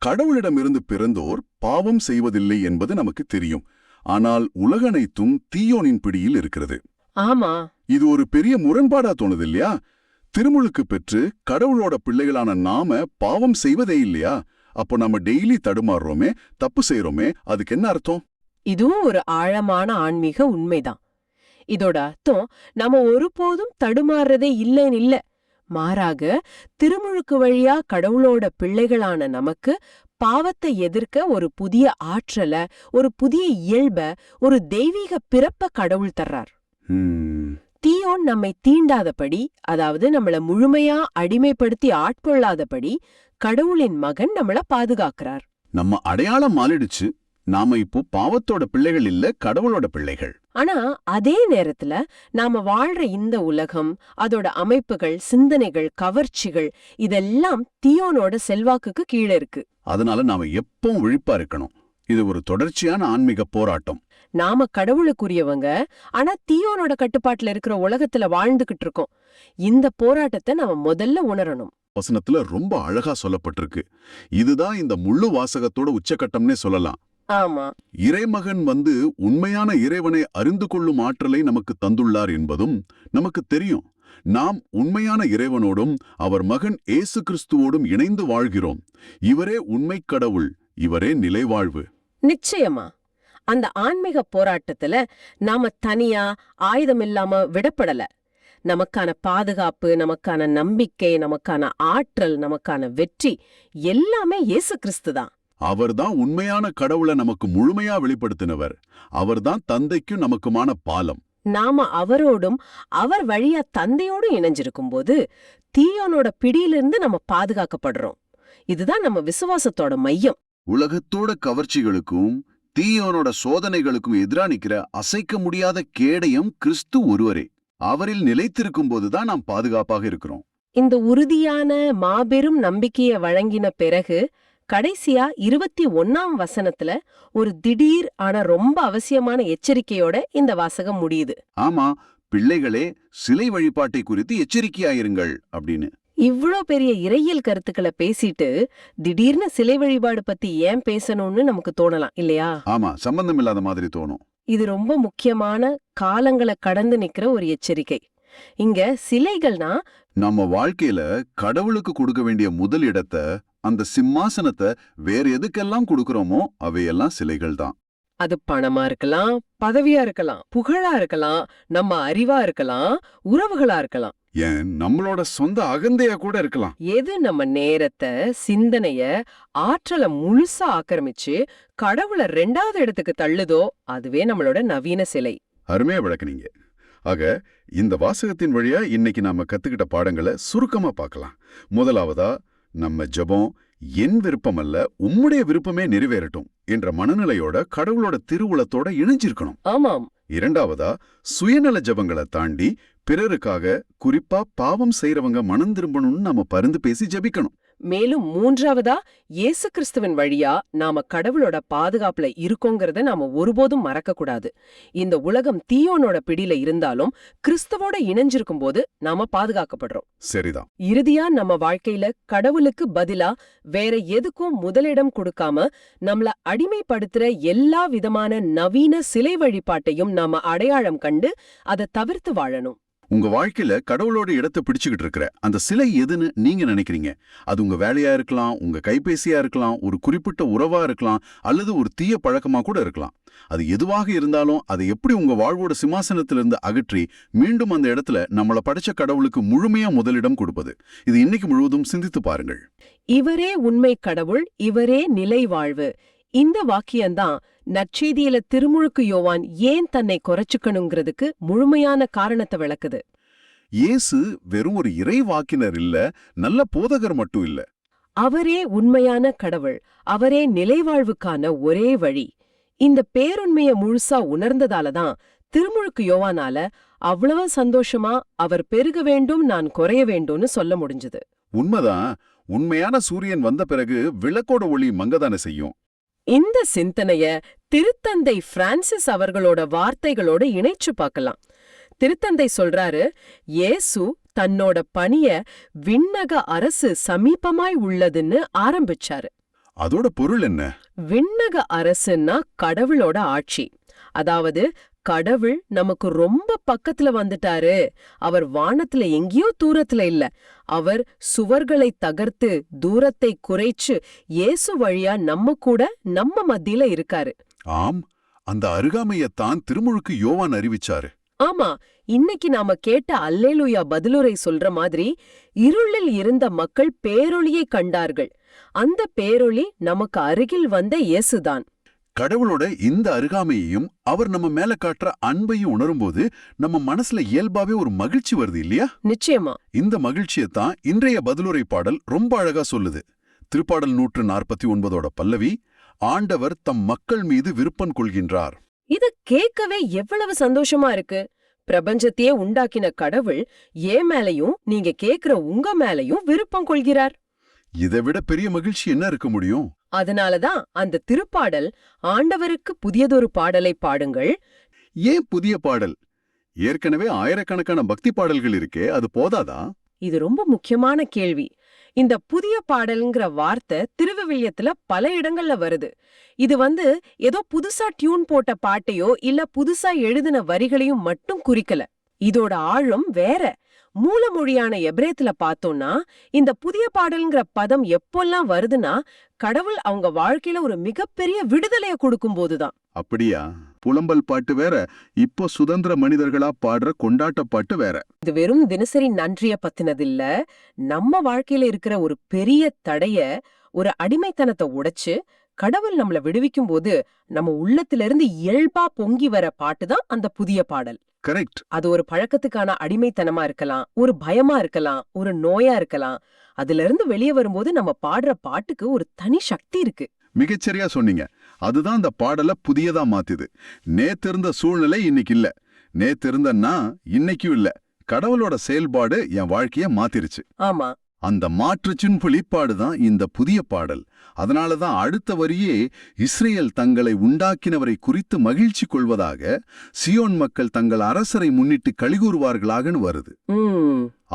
கடவுளிடமிருந்து பிறந்தோர் பாவம் செய்வதில்லை என்பது நமக்கு தெரியும், ஆனால் உலகனைத்தும் தீயோனின் பிடியில் இருக்கிறது. ஆமா, இது ஒரு பெரிய முரண்பாடா தோணுது இல்லையா? திருமுழுக்கு பெற்று கடவுளோட பிள்ளைகளான நாம பாவம் செய்வதே இல்லையா? அப்போ நம்ம டெய்லி தடுமாறுறோமே, தப்பு செய்யறோமே, அதுக்கு என்ன அர்த்தம்? இதுவும் ஒரு ஆழமான ஆன்மீக உண்மைதான். இதோட அர்த்தம் நம்ம ஒருபோதும் தடுமாறுறதே இல்லைன்னு இல்ல, மாறாக திருமுழுக்கு வழியா கடவுளோட பிள்ளைகளான நமக்கு பாவத்தை எதிர்க்க ஒரு புதிய ஆற்றல, ஒரு புதிய இயல்ப, ஒரு தெய்வீக பிறப்ப கடவுள் தர்றார். தீயோன் நம்மை தீண்டாதபடி, அதாவது நம்மள முழுமையா அடிமைப்படுத்தி ஆட்கொள்ளாதபடி கடவுளின் மகன் நம்மள பாதுகாக்கிறார். நம்ம அடையாளம் மாறிடுச்சு. நாம இப்போ பாவத்தோட பிள்ளைகள் இல்ல, கடவுளோட பிள்ளைகள். ஆனா அதே நேரத்துல நாம வாழ்ற இந்த உலகம், அதோட அமைப்புகள், சிந்தனைகள், கவர்ச்சிகள் இதெல்லாம் தீயோனோட செல்வாக்குக்கு கீழே இருக்கு. அதனால நாம எப்பவும் விழிப்பா இருக்கணும். இது ஒரு தொடர்ச்சியான ஆன்மீக போராட்டம். நாம கடவுளுக்குரியவங்க, ஆனா தீயோனோட கட்டுப்பாட்டுல இருக்கிற உலகத்துல வாழ்ந்துகிட்டு இருக்கோம். இந்த போராட்டத்தை நாம முதல்ல உணரணும். வசனத்துல ரொம்ப அழகா சொல்லப்பட்டிருக்கு. இதுதான் இந்த முழு வாசகத்தோட உச்சகட்டம்னே சொல்லலாம். ஆமா, இறைமகன் உண்மையான இறைவனை அறிந்து கொள்ளும் ஆற்றலை நமக்கு தந்துள்ளார் என்பதும் நமக்கு தெரியும். நாம் உண்மையான இறைவனோடும் அவர் மகன் ஏசு கிறிஸ்துவோடும் இணைந்து வாழ்கிறோம். இவரே உண்மை கடவுள், இவரே நிலைவாழ்வு. நிச்சயமா. அந்த ஆன்மீக போராட்டத்துல நாம தனியா ஆயுதமில்லாம விடப்படல. நமக்கான பாதுகாப்பு, நமக்கான நம்பிக்கை, நமக்கான ஆற்றல், நமக்கான வெற்றி எல்லாமே இயேசு கிறிஸ்து தான். அவர்தான் உண்மையான கடவுளை நமக்கு முழுமையா வெளிப்படுத்தினவர். அவர்தான் தந்தைக்கும் நமக்குமான பாலம். நாம அவரோடும் அவர் வழியா தந்தையோடும் இணைஞ்சிருக்கும் போது தீயோனோட பிடியிலிருந்து நம்ம பாதுகாக்கப்படுறோம். இதுதான் நம்ம விசுவாசத்தோட மையம். உலகத்தோட கவர்ச்சிகளுக்கும் தீயோனோட சோதனைகளுக்கும் எதிரா நிக்கிற அசைக்க முடியாத கேடயம் கிறிஸ்து ஒருவரே. அவரில் நிலைத்திருக்கும் போதுதான் நாம் பாதுகாப்பாக இருக்கிறோம். இந்த உறுதியான மாபெரும் நம்பிக்கையை வழங்கின பிறகு கடைசியா 21ஆம் வசனத்துல ஒரு திடீர் ஆனா ரொம்ப அவசியமான எச்சரிக்கையோட இந்த வாசகம் முடியுது. ஆமா, பிள்ளைகளே, சிலை வழிபாட்டை குறித்து எச்சரிக்கையாயிருங்கள் அப்படின்னு. இவ்ளோ பெரிய இறையியல் கருத்துக்களை பேசிட்டு திடீர்னு சிலை வழிபாடு பத்தி ஏன் பேசணும்னு நமக்கு தோணலாம் இல்லையா? ஆமா, சம்பந்தம் இல்லாத மாதிரி தோணும். இது ரொம்ப முக்கியமான, காலங்களை கடந்து நிக்கிற ஒரு எச்சரிக்கை. இங்க சிலைகள்னா நம்ம வாழ்க்கையில கடவுளுக்கு கொடுக்க வேண்டிய முதல் இடத்தை, அந்த சிம்மாசனத்தை வேற எதுக்கெல்லாம் கொடுக்கறோமோ அவையெல்லாம் சிலைகள் தான். அது பணமா இருக்கலாம், பதவியா இருக்கலாம், புகழா இருக்கலாம், நம்ம அறிவா இருக்கலாம், உறவுகளா இருக்கலாம், ஏன் நம்மளோட சொந்த அகந்தையா கூட இருக்கலாம். எது நம்ம நேரத்தை, சிந்தனைய, ஆற்றலை முழுசா ஆக்கிரமிச்சு கடவுளை 2வது இடத்துக்கு தள்ளுதோ அதுவே நம்மளோட நவீன சிலை. அருமையா விளக்குனீங்க. ஆக இந்த வாசகத்தின் வழியா இன்னைக்கு நாம கத்துக்கிட்ட பாடங்களை சுருக்கமா பார்க்கலாம். முதலாவதா, நம்ம ஜெபம் என் விருப்பம் அல்ல, உம்முடைய விருப்பமே நிறைவேறட்டும் என்ற மனநிலையோட கடவுளோட திருவுளத்தோட இணைஞ்சிருக்கணும். ஆமாம். இரண்டாவதா, சுயநல ஜெபங்களை தாண்டி பிறருக்காக, குறிப்பா பாவம் செய்யறவங்க மனம் திரும்பணும்னு நாம பரிந்து பேசி ஜெபிக்கணும். மேலும் 3ஆவதா, இயேசு கிறிஸ்துவின் வழியா நாம கடவுளோட பாதுகாப்புல இருக்கோங்கிறத நாம ஒருபோதும் மறக்க கூடாது. இந்த உலகம் தீயோனோட பிடியில இருந்தாலும் கிறிஸ்துவோட இணைஞ்சிருக்கும் போது நாம பாதுகாக்கப்படுறோம். சரிதான். இறுதியா நம்ம வாழ்க்கையில கடவுளுக்கு பதிலா வேற எதுக்கும் முதலிடம் கொடுக்காம நம்மள அடிமைப்படுத்துற எல்லா விதமான நவீன சிலை வழிபாட்டையும் நாம அடையாளம் கண்டு அதை தவிர்த்து வாழணும். உங்க வாழ்க்கையில கடவுளோட இடத்தை பிடிச்சுக்கிட்டு இருக்கிற அந்த சிலை எதுன்னு நீங்க நினைக்கிறீங்க? அது உங்க வேலையா இருக்கலாம், உங்க கைபேசியா இருக்கலாம், ஒரு குறிப்பிட்ட உறவா இருக்கலாம், அல்லது ஒரு தீய பழக்கமா கூட இருக்கலாம். அது எதுவாக இருந்தாலும் அதை எப்படி உங்க வாழ்வோட சிம்மாசனத்திலிருந்து அகற்றி மீண்டும் அந்த இடத்துல நம்மள படைச்ச கடவுளுக்கு முழுமையா முதலிடம் கொடுப்பது. இது இன்னைக்கு முழுவதும் சிந்தித்து பாருங்கள். இவரே உண்மை கடவுள், இவரே நிலை வாழ்வு. இந்த வாக்கியம்தான் நற்செய்தியில திருமுழுக்கு யோவான் ஏன் தன்னை குறைச்சுக்கணுங்கிறதுக்கு முழுமையான காரணத்தை விளக்குது. இயேசு வெறும் ஒரு இறைவாக்கினர் இல்ல, நல்ல போதகர் மட்டும் இல்ல. அவரே உண்மையான கடவுள், அவரே நிலைவாழ்வுக்கான ஒரே வழி. இந்த பேருண்மைய முழுசா உணர்ந்ததாலதான் திருமுழுக்கு யோவானால அவ்வளவு சந்தோஷமா அவர் பெருக வேண்டும், நான் குறைய வேண்டும்னு சொல்ல முடிஞ்சது. உண்மைதான். உண்மையான சூரியன் வந்த பிறகு விளக்கோட ஒளி மங்கதானே செய்யும். இந்த சிந்தனைய திருத்தந்தை பிரான்சிஸ் அவர்களோட வார்த்தைகளோட இணைச்சு பார்க்கலாம். திருத்தந்தை சொல்றாரு, இயேசு தன்னோட பணிய விண்ணக அரசு சமீபமாய் உள்ளதுன்னு ஆரம்பிச்சாரு. அதோட பொருள் என்ன? விண்ணக அரசுன்னா கடவுளோட ஆட்சி. அதாவது கடவுள் நமக்கு ரொம்ப பக்கத்துல வந்துட்டாரு. அவர் வானத்துல எங்கேயோ தூரத்துல இல்ல. அவர் சுவர்களை தகர்த்து தூரத்தை குறைச்சு இயேசு வழியா நம்ம கூட, நம்ம மத்தியில இருக்காரு. ஆம், அந்த அருகாமையத்தான் திருமுழுக்கு யோவான் அறிவிச்சாரு. ஆமா, இன்னைக்கு நாம கேட்ட அல்லேலூயா பதிலுரை சொல்ற மாதிரி இருளில் இருந்த மக்கள் பேரொளியை கண்டார்கள். அந்த பேரொளி நமக்கு அருகில் வந்த இயேசுதான். கடவுளோட இந்த அருகாமையையும் அவர் நம்ம மேல காட்டுற அன்பையும் உணரும்போது நம்ம மனசுல இயல்பாவே ஒரு மகிழ்ச்சி வருது இல்லையா? நிச்சயமா. இந்த மகிழ்ச்சியத்தான் இன்றைய பதிலுரை பாடல் ரொம்ப அழகா சொல்லுது. திருப்பாடல் 149 பல்லவி, ஆண்டவர் தம் மக்கள் மீது விருப்பம் கொள்கின்றார். இது கேட்கவே எவ்வளவு சந்தோஷமா இருக்கு. பிரபஞ்சத்தையே உண்டாக்கின கடவுள் ஏன் மேலையும் நீங்க கேக்குற உங்க மேலையும் விருப்பம் கொள்கிறார். இதை விட பெரிய மகிழ்ச்சி என்ன இருக்க முடியும்? அதனாலதான் அந்த திருப்பாடல் ஆண்டவருக்கு புதியதொரு பாடலை பாடுங்கள். ஏன் புதிய பாடல்? ஏற்கனவே ஆயிரக்கணக்கான பக்தி பாடல்கள் இருக்கே, அது போதாதா? இது ரொம்ப முக்கியமான கேள்வி. இந்த புதிய பாடல்ங்கிற வார்த்தை திருவிவிலியத்துல பல இடங்கள்ல வருது. இது ஏதோ புதுசா டியூன் போட்ட பாட்டையோ இல்ல புதுசா எழுதின வரிகளையும் மட்டும் குறிக்கல. இதோட ஆழம் வேற. மூலமொழியான எபிரேத்துல பார்த்தோம்னா இந்த புதிய பாடல்ங்கிற பதம் எப்பெல்லாம் வருதுன்னா கடவுள் அவங்க வாழ்க்கையில ஒரு மிகப்பெரிய விடுதலைய கொடுக்கும் போதுதான். அப்படியா? புலம்பல் பாட்டு வேற, இப்போ சுதந்திர மனிதர்களா பாடுற கொண்டாட்ட பாட்டு வேற. இது வெறும் தினசரி நன்றிய பத்தினதில்ல. நம்ம வாழ்க்கையில இருக்கிற ஒரு பெரிய தடைய, ஒரு அடிமைத்தனத்தை உடைச்சு கடவுள் நம்மள விடுவிக்கும் போது நம்ம உள்ளத்திலிருந்து இயல்பா பொங்கி வர பாட்டுதான் அந்த புதிய பாடல். கரெக்ட். அது ஒரு பழக்கத்துக்கான அடிமைத்தனமா இருக்கலாம், ஒரு பயமா இருக்கலாம், ஒரு நோயா இருக்கலாம். அதுல இருந்து வெளியே வரும்போது நம்ம பாடுற பாட்டுக்கு ஒரு தனி சக்தி இருக்கு. மிகச்சரியா சொன்னீங்க. அதுதான் அந்த பாடலை புதியதா மாத்துது. நேத்து இருந்த சூழ்நிலை இன்னைக்கு இல்ல, நேத்து இருந்தன்னா இன்னைக்கும் இல்ல. கடவுளோட செயல்பாடு என் வாழ்க்கைய மாத்திருச்சு. ஆமா, அந்த மாற்றுச்சின் வெளிப்பாடுதான் இந்த புதிய பாடல். அதனாலதான் அடுத்த வரியே, இஸ்ரேல் தங்களை உண்டாக்கினவரை குறித்து மகிழ்ச்சி கொள்வதாக, சியோன் மக்கள் தங்கள் அரசரை முன்னிட்டு களிகூறுவார்களாகன்னு வருது.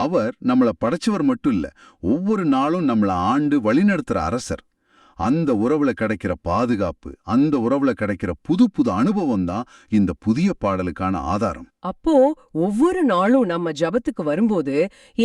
அவர் நம்மள படைச்சவர் மட்டும் இல்ல, ஒவ்வொரு நாளும் நம்மள ஆண்டு வழிநடத்துற அரசர். அந்த உறவுல கிடைக்கிற பாதுகாப்பு, அந்த உறவுல கிடைக்கிற புது புது அனுபவம் தான் இந்த புதிய பாடலுக்கான ஆதாரம். அப்போ ஒவ்வொரு நாளும் நம்ம ஜபத்துக்கு வரும்போது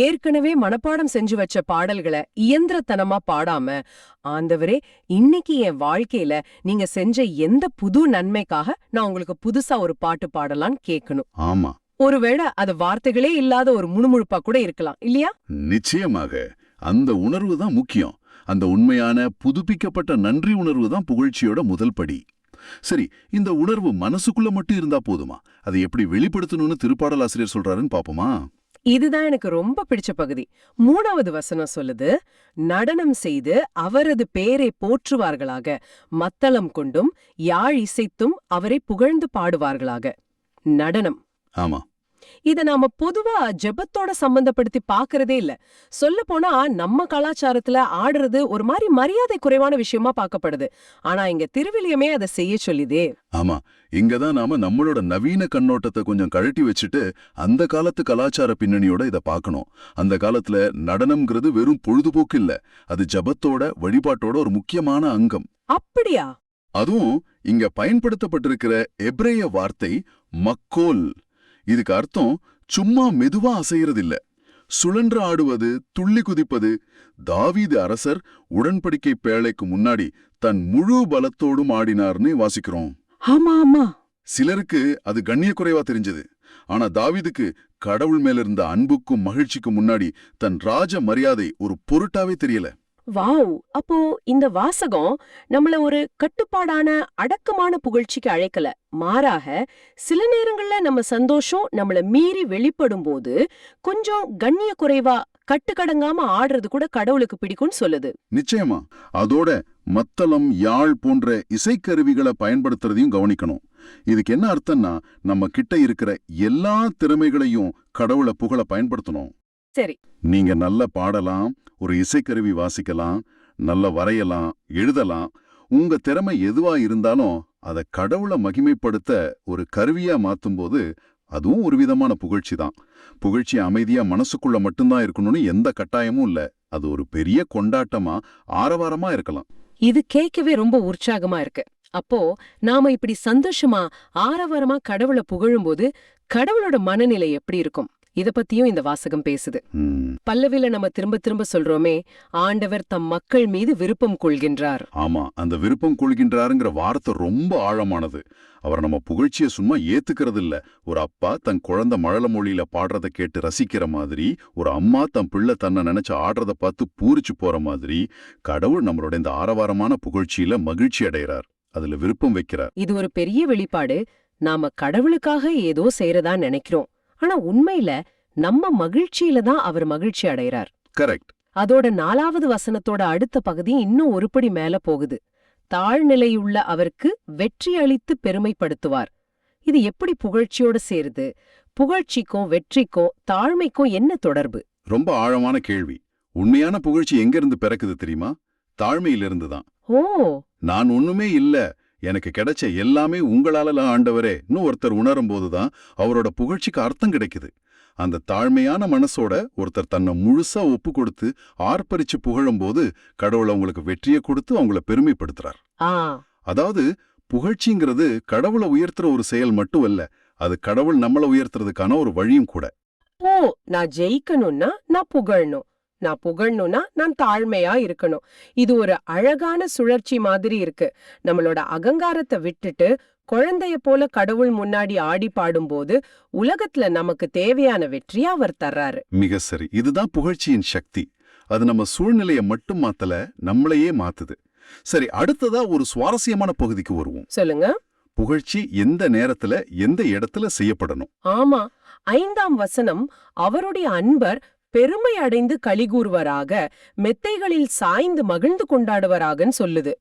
ஏற்கனவே மனப்பாடம் செஞ்சு வச்ச பாடல்களை இயந்திரத்தனமா பாடாம, ஆண்டவரே இன்னைக்கு என் வாழ்க்கையில நீங்க செஞ்ச எந்த புது நன்மைக்காக நான் உங்களுக்கு புதுசா ஒரு பாட்டு பாடலான்னு கேட்கணும். ஆமா, ஒருவேளை அது வார்த்தைகளே இல்லாத ஒரு முணுமுணுப்பா கூட இருக்கலாம் இல்லையா? நிச்சயமாக. அந்த உணர்வு தான் முக்கியம். அந்த உண்மையான புதுப்பிக்கப்பட்ட நன்றி உணர்வு தான் புகழ்ச்சியோட முதல் படி. சரி, இந்த உணர்வு மனசுக்குள்ள மட்டும் இருந்தா போதுமா? அதை எப்படி வெளிப்படுத்தணும்னு திருப்பாடல் ஆசிரியர் சொல்றாருன்னு பாப்போமா? இதுதான் எனக்கு ரொம்ப பிடிச்ச பகுதி. 3வது வசனம் சொல்லுது, நடனம் செய்து அவரது பேரை போற்றுவார்களாக, மத்தளம் கொண்டும் யாழ் இசைத்தும் அவரை புகழ்ந்து பாடுவார்களாக. நடனம். ஆமா, இத நாம பொதுவா ஜெபத்தோட சம்பந்தப்படுத்தி பாக்குறதே இல்ல. சொல்ல போனா நம்ம கலாச்சாரத்துல ஆடுறது ஒரு மாதிரி மரியாதை குறைவான விஷயமா பார்க்கப்படுது. ஆனா இங்க திருவிலியமே அதை செய்ய சொல்லிதே. ஆமா, இங்கதான் நாம நம்மளோட நவீன கண்ணோட்டத்தை கொஞ்சம் கழட்டி வச்சுட்டு அந்த காலத்து கலாச்சார பின்னணியோட இத பார்க்கணும். அந்த காலத்துல நடனம்ங்கிறது வெறும் பொழுதுபோக்கு இல்ல, அது ஜபத்தோட வழிபாட்டோட ஒரு முக்கியமான அங்கம். அப்படியா? அதுவும் இங்க பயன்படுத்தப்பட்டிருக்கிற எபிரேய வார்த்தை மக்கோல். இதுக்கு அர்த்தம் சும்மா மெதுவா அசையறதில்ல, சுழன்று ஆடுவது, துள்ளி குதிப்பது. தாவீது அரசர் உடன்படிக்கை பேழைக்கு முன்னாடி தன் முழு பலத்தோடும் ஆடினார்னு வாசிக்கிறோம். ஆமா ஆமா. சிலருக்கு அது கண்ணிய குறைவா தெரிஞ்சது. ஆனா தாவீதுக்கு கடவுள் மேல இருந்த அன்புக்கும் மகிழ்ச்சிக்கும் முன்னாடி தன் ராஜ மரியாதை ஒரு பொருட்டாவே தெரியல. வாவ்! அப்போ இந்த வாசகம் நம்மள ஒரு கட்டுப்பாடான அடக்கமான புகழ்ச்சிக்கு அழைக்கல. மாறாக சில நேரங்கள்ல நம்ம சந்தோஷம் நம்மள மீறி வெளிப்படும் போது கொஞ்சம் கண்ணிய குறைவா கட்டுக்கடங்காம ஆடுறது கூட கடவுளுக்கு பிடிக்கும்னு சொல்லுது. நிச்சயமா. அதோட மத்தளம், யாழ் போன்ற இசைக்கருவிகளை பயன்படுத்துறதையும் கவனிக்கணும். இதுக்கு என்ன அர்த்தம்னா, நம்ம கிட்ட இருக்கிற எல்லா திறமைகளையும் கடவுளை புகழ பயன்படுத்தணும். சரி, நீங்க நல்ல பாடலாம், ஒரு இசைக்கருவி வாசிக்கலாம், நல்ல வரையலாம், எழுதலாம். உங்க திறமை எதுவா இருந்தாலும் அதை கடவுளை மகிமைப்படுத்த ஒரு கருவியா மாத்தும்போது அதுவும் ஒரு விதமான புகழ்ச்சி தான். புகழ்ச்சி அமைதியா மனசுக்குள்ள மட்டும்தான் இருக்கணும்னு எந்த கட்டாயமும் இல்ல. அது ஒரு பெரிய கொண்டாட்டமா, ஆரவாரமா இருக்கலாம். இது கேட்கவே ரொம்ப உற்சாகமா இருக்கு. அப்போ நாம இப்படி சந்தோஷமா ஆரவாரமா கடவுளை புகழும்போது கடவுளோட மனநிலை எப்படி இருக்கும்? இத பத்தியும் இந்த வாசகம் பேசுது. பல்லவில நம்ம திரும்ப திரும்ப சொல்றோமே, ஆண்டவர் தம் மக்கள் மீது விருப்பம் கொள்கின்றார். ஆமா, அந்த விருப்பம் கொள்கின்றாருங்கிற வார்த்தை ரொம்ப ஆழமானது. அவர் நம்ம புகழ்ச்சிய சும்மா ஏத்துக்கிறது இல்ல. ஒரு அப்பா தன் குழந்தை மழல மொழியில பாடுறத கேட்டு ரசிக்கிற மாதிரி, ஒரு அம்மா தன் பிள்ளை தன்னை நினைச்சு ஆடுறத பார்த்து பூரிச்சு போற மாதிரி, கடவுள் நம்மளோட இந்த ஆரவாரமான புகழ்ச்சியில மகிழ்ச்சி அடைகிறார். அதுல விருப்பம் வைக்கிறார். இது ஒரு பெரிய வெளிப்பாடு. நாம கடவுளுக்காக ஏதோ செய்யறதா நினைக்கிறோம், ஆனா உண்மையில நம்ம மகிழ்ச்சியில தான் அவர் மகிழ்ச்சி அடைகிறார். கரெக்ட். அதோட 4வது வசனத்தோட அடுத்த பகுதி இன்னும் ஒருபடி மேல போகுது. தாழ்நிலையுள்ள அவருக்கு வெற்றி அளித்து பெருமைப்படுத்துவார். இது எப்படி புகழ்ச்சியோட சேருது? புகழ்ச்சிக்கும் வெற்றிக்கும் தாழ்மைக்கும் என்ன தொடர்பு? ரொம்ப ஆழமான கேள்வி. உண்மையான புகழ்ச்சி எங்க இருந்து பிறக்குது தெரியுமா? தாழ்மையிலிருந்து தான். ஓ, நான் ஒண்ணுமே இல்ல, எனக்கு கிடைச்ச எல்லாமே உங்களால ஆண்டவரே ஒருத்தர் உணரும் போதுதான் அவரோட புகழ்ச்சிக்கு அர்த்தம் கிடைக்குது. அந்த தாழ்மையான மனசோட ஒருத்தர் தன்னை முழுசா ஒப்பு கொடுத்து ஆர்ப்பரிச்சு புகழும்போது கடவுள் அவங்களுக்கு வெற்றியை கொடுத்து அவங்கள பெருமைப்படுத்துறார். அதாவது புகழ்ச்சிங்கிறது கடவுளை உயர்த்துற ஒரு செயல் மட்டும் அல்ல, அது கடவுள் நம்மளை உயர்த்துறதுக்கான ஒரு வழியும் கூட. ஓ, நான் ஜெயிக்கணும்னா நான் புகழணும், நான் புகழணும்னா நான் தாழ்மையா இருக்கணும். இது ஒரு அழகான சுழற்சி மாதிரி இருக்கு. நம்மளோட அகங்காரத்தை விட்டுட்டு குழந்தைய போல கடவுள் முன்னாடி ஆடி பாடும்போது உலகத்துல நமக்கு தேவையான வெற்றியை அவர் தர்றாரு. மிக சரி. இதுதான் புகழ்ச்சியின் சக்தி. அது நம்ம சூழ்நிலையை மட்டும் மாத்தல, நம்மளையே மாத்துது. சரி, அடுத்ததா ஒரு சுவாரஸ்யமான பகுதிக்கு வருவோம். சொல்லுங்க. புகழ்ச்சி எந்த நேரத்துல எந்த இடத்துல செய்யப்படணும்? ஆமா, 5ஆம் வசனம் அவருடைய அன்பர் பெருமை அடைந்து களிகூறுவராக மெத்தைகளில் சாய்ந்து மகிழ்ந்து கொண்டாடுவராகன்னு சொல்லுது.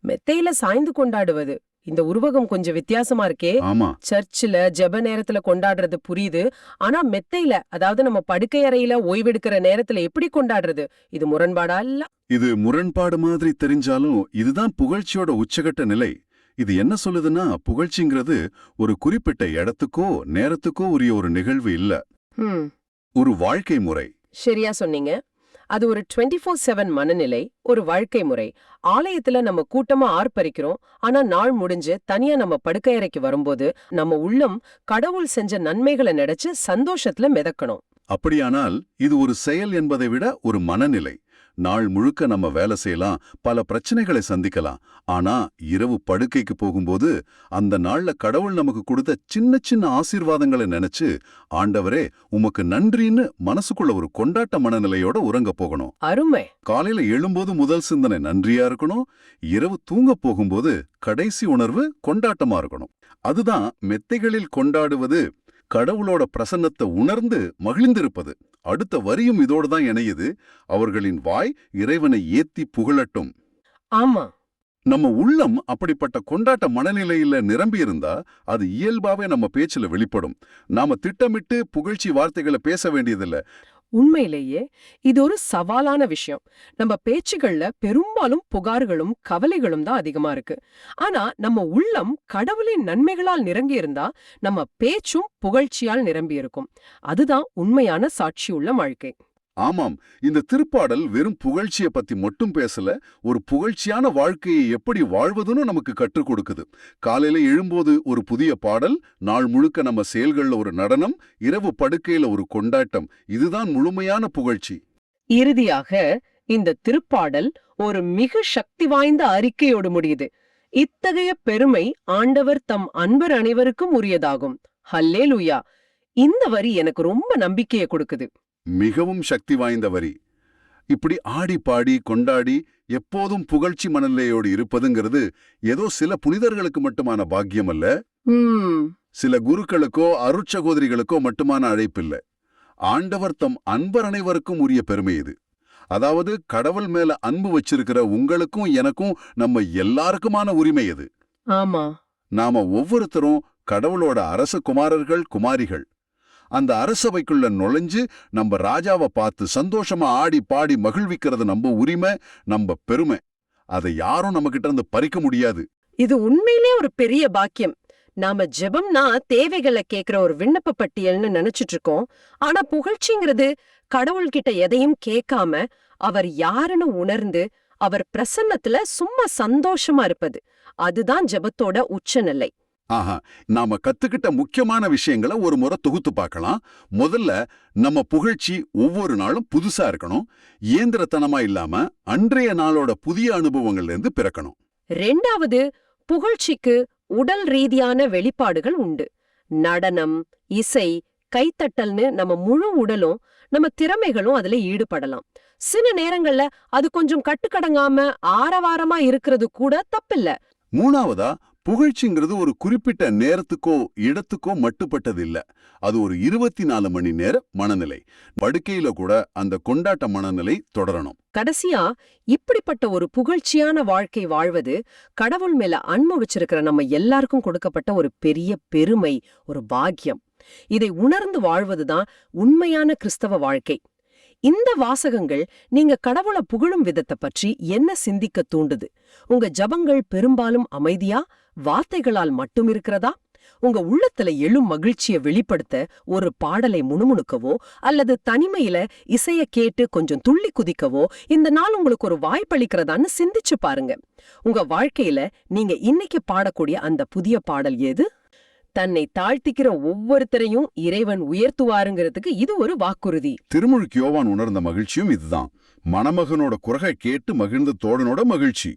மெத்தையில சாய்ந்து கொண்டாடுவது, இந்த உருவகம் கொஞ்சம் வித்தியாசமா இருக்கே. ஆமா, சர்ச்சில் ஜெப நேரத்துல கொண்டாடுறது புரியுது, ஆனா மெத்தையில, அதாவது நம்ம படுக்கை அறையில ஓய்வெடுக்கிற நேரத்துல எப்படி கொண்டாடுறது? இது முரண்பாடா இல்ல? இது முரண்பாடு மாதிரி தெரிஞ்சாலும் இதுதான் புகழ்ச்சியோட உச்சகட்ட நிலை. இது என்ன சொல்லுதுன்னா, புகழ்ச்சிங்கிறது ஒரு குறிப்பிட்ட இடத்துக்கோ நேரத்துக்கோ உரிய ஒரு நிகழ்வு இல்ல, ஒரு வாழ்க்கை முறை. சரியா சொன்னீங்க. அது ஒரு 24/7 மனநிலை, ஒரு வாழ்க்கை முறை. ஆலயத்துல நம்ம கூட்டமா ஆர்ப்பரிக்கிறோம், ஆனா நாள் முடிஞ்சு தனியா நம்ம படுக்கையறைக்கு வரும்போது நம்ம உள்ளம் கடவுள் செஞ்ச நன்மைகளை நினைச்சு சந்தோஷத்துல மிதக்கணும். அப்படியானால் இது ஒரு செயல் என்பதை விட ஒரு மனநிலை. நாள் முழுக்க நம்ம வேலை செய்யலாம், பல பிரச்சனைகளை சந்திக்கலாம், ஆனா இரவு படுக்கைக்கு போகும்போது அந்த நாள்ல கடவுள் நமக்கு கொடுத்த சின்ன சின்ன ஆசீர்வாதங்களை நினைச்சு, ஆண்டவரே உமக்கு நன்றின்னு மனசுக்குள்ள ஒரு கொண்டாட்ட மனநிலையோட உறங்க போகணும். அருமை. காலையில எழும்போது முதல் சிந்தனை நன்றியா இருக்கணும். இரவு தூங்க போகும்போது கடைசி உணர்வு கொண்டாட்டமா இருக்கணும். அதுதான் மெத்தைகளில் கொண்டாடுவது, கடவுளோட பிரசன்னத்தை உணர்ந்து மகிழ்ந்திருப்பது. அடுத்த வரியும் இதோடு தான் இணையுது. அவர்களின் வாய் இறைவனை ஏத்தி புகழட்டும். ஆமா, நம்ம உள்ளம் அப்படிப்பட்ட கொண்டாட்ட மனநிலையில நிரம்பியிருந்தா அது இயல்பாவே நம்ம பேச்சுல வெளிப்படும். நாம திட்டமிட்டு புகழ்ச்சி வார்த்தைகளை பேச வேண்டியதில்லை. உண்மையிலேயே இது ஒரு சவாலான விஷயம். நம்ம பேச்சுகள்ல பெரும்பாலும் புகார்களும் கவலைகளும் தான் அதிகமா இருக்கு. ஆனா நம்ம உள்ளம் கடவுளின் நன்மைகளால் நிரம்பி இருந்தா நம்ம பேச்சும் புகழ்ச்சியால் நிரம்பி இருக்கும். அதுதான் உண்மையான சாட்சியுள்ள வாழ்க்கை. ஆமாம், இந்த திருப்பாடல் வெறும் புகழ்ச்சியை பத்தி மட்டும் பேசல, ஒரு புகழ்ச்சியான வாழ்க்கையை எப்படி வாழ்வதுன்னு நமக்கு கற்றுக் கொடுக்குது. காலையில எழும்போது ஒரு புதிய பாடல், நாள் முழுக்க நம்ம செயல்கள்ல ஒரு நடனம், இரவு படுக்கையில ஒரு கொண்டாட்டம். இதுதான் முழுமையான புகழ்ச்சி. இறுதியாக இந்த திருப்பாடல் ஒரு மிக சக்தி வாய்ந்த அறிக்கையோடு முடியுது. இத்தகைய பெருமை ஆண்டவர் தம் அன்பர் அனைவருக்கும் உரியதாகும். ஹல்லேலூயா. இந்த வரி எனக்கு ரொம்ப நம்பிக்கையை கொடுக்குது. மிகவும் சக்தி வாய்ந்த வரி. இப்படி ஆடி பாடி கொண்டாடி எப்போதும் புகழ்ச்சி மனநிலையோடு இருப்பதுங்கிறது ஏதோ சில புனிதர்களுக்கு மட்டுமான பாக்கியம் அல்ல, சில குருக்களுக்கோ அருட்சகோதரிகளுக்கோ மட்டுமான அழைப்பில்ல. ஆண்டவர் தம் அன்பர் அனைவருக்கும் உரிய பெருமை இது. அதாவது கடவுள் மேல அன்பு வச்சிருக்கிற உங்களுக்கும் எனக்கும், நம்ம எல்லாருக்குமான உரிமை இது. ஆமா, நாம ஒவ்வொருத்தரும் கடவுளோட அரச குமாரர்கள், குமாரிகள். அந்த அரசவைக்குள்ள நுழைஞ்சு நம்ம ராஜாவை பார்த்து சந்தோஷமா ஆடி பாடி மகிழ்விக்கிறது நம்ம உரிமை, நம்ம பெருமை. அதை யாரும் நம்ம கிட்ட இருந்து பறிக்க முடியாது. இது உண்மையிலே ஒரு பெரிய பாக்கியம். நாம ஜெபம்னா தேவைகளை கேட்கிற ஒரு விண்ணப்ப பட்டியல்னு நினைச்சிட்டு இருக்கோம். ஆனா புகழ்ச்சிங்கிறது கடவுள்கிட்ட எதையும் கேட்காம அவர் யாருன்னு உணர்ந்து அவர் பிரசன்னத்துல சும்மா சந்தோஷமா இருப்பது. அதுதான் ஜெபத்தோட உச்சநிலை. ஆஹா, நாம கத்துக்கிட்ட முக்கியமான விஷயங்களை ஒரு முறை தொகுத்து பார்க்கலாம். முதல்ல, நம்ம புகழ்ச்சி ஒவ்வொரு நாளும் புதுசா இருக்கணும். இயந்திரத்தனமா இல்லாம அன்றைய நாளோட புதிய அனுபவங்கள்ல இருந்து பிறக்கணும். ரெண்டாவது, புகழ்ச்சிக்கு உடல் ரீதியான வெளிப்பாடுகள் உண்டு. நடனம், இசை, கைத்தட்டல்னு நம்ம முழு உடலும் நம்ம திறமைகளும் அதுல ஈடுபடலாம். சில நேரங்கள்ல அது கொஞ்சம் கட்டுக்கடங்காம ஆரவாரமா இருக்கிறது கூட தப்பில்ல. மூணாவதா, புகழ்ச்சிங்கிறது ஒரு குறிப்பிட்ட நேரத்துக்கோ இடத்துக்கோ மட்டுப்பட்டது இல்ல. அது ஒரு 24 மணி நேர மனநிலை. படுக்கையில கூட அந்த கொண்டாட்ட மனநிலை தொடரணும். கடைசியா, இப்படிப்பட்ட ஒரு புகழ்ச்சியான வாழ்க்கை வாழ்வது கடவுள் மேல அன்பு வச்சிருக்கிற நம்ம எல்லாருக்கும் கொடுக்கப்பட்ட ஒரு பெரிய பெருமை, ஒரு பாக்கியம். இதை உணர்ந்து வாழ்வதுதான் உண்மையான கிறிஸ்தவ வாழ்க்கை. இந்த வாசகங்கள் நீங்க கடவுளை புகழும் விதத்தை பற்றி என்ன சிந்திக்க தூண்டுது? உங்க ஜபங்கள் பெரும்பாலும் அமைதியா, வார்த்தைகளால் மட்டும் இருக்கிறதா? உங்க உள்ளத்துல எழும் மகிழ்ச்சியை வெளிப்படுத்த ஒரு பாடலை முணுமுணுக்கவோ அல்லது தனிமையில இசைய கேட்டு கொஞ்சம் துள்ளி குதிக்கவோ இந்த நாள் உங்களுக்கு ஒரு வாய்ப்பளிக்கிறதான்னு சிந்திச்சு பாருங்க. உங்க வாழ்க்கையில நீங்க இன்னைக்கு பாடக்கூடிய அந்த புதிய பாடல் ஏது? தன்னை தாழ்த்திக்கிற ஒவ்வொருத்தரையும் இறைவன் உயர்த்துவாருங்கிறதுக்கு இது ஒரு வாக்குறுதி. திருமுழுக்கு யோவான் உணர்ந்த மகிழ்ச்சியும் இதுதான். மணமகனோட குரகை கேட்டு மகிழ்ந்த தோழனோட மகிழ்ச்சி.